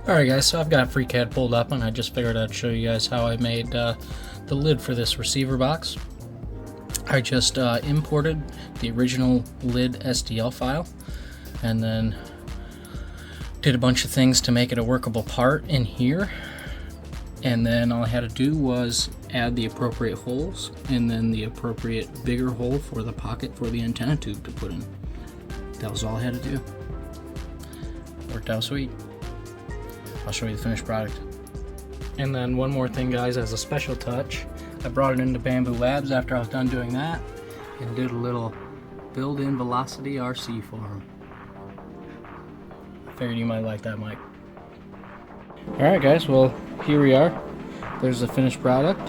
Alright guys, so I've got FreeCAD pulled up and I just figured I'd show you guys how I made the lid for this receiver box. I just imported the original lid STL file and then did a bunch of things to make it a workable part in here, and then all I had to do was add the appropriate holes and then the appropriate bigger hole for the pocket for the antenna tube to put in. That was all I had to do. Worked out sweet. I'll show you the finished product. And then one more thing guys, as a special touch, I brought it into Bambu Labs after I was done doing that and did a little built-in velocity RC for them. Figured you might like that, Mike. Alright guys, well here we are. There's the finished product.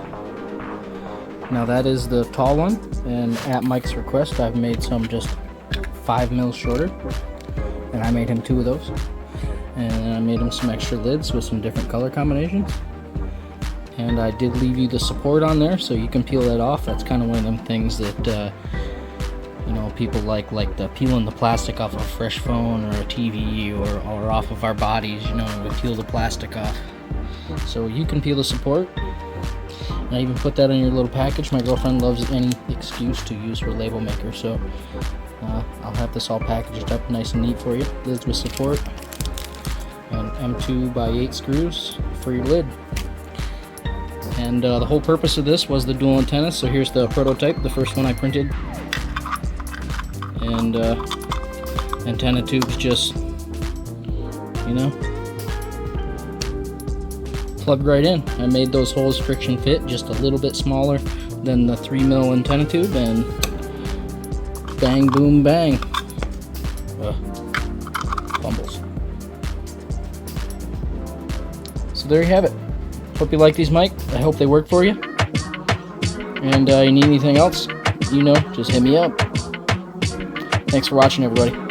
Now that is the tall one, and at Mike's request I've made some just 5 mils shorter, and I made him 2 of those. And I made him some extra lids with some different color combinations. And I did leave you the support on there so you can peel that off. That's kind of one of them things that you know, people like the peeling the plastic off a fresh phone or a TV or off of our bodies. You know, we peel the plastic off. So you can peel the support. And I even put that in your little package. My girlfriend loves any excuse to use her label maker, so I'll have this all packaged up nice and neat for you. Lids with support. And M2x8 screws for your lid. And the whole purpose of this was the dual antenna. So here's the prototype, the first one I printed. And antenna tubes just, you know, plug right in. I made those holes friction fit, just a little bit smaller than the 3mm antenna tube, and bang, boom, bang. Fumbles. So there you have it. Hope you like these, Mike. I hope they work for you. And you need anything else, you know, just hit me up. Thanks for watching, everybody.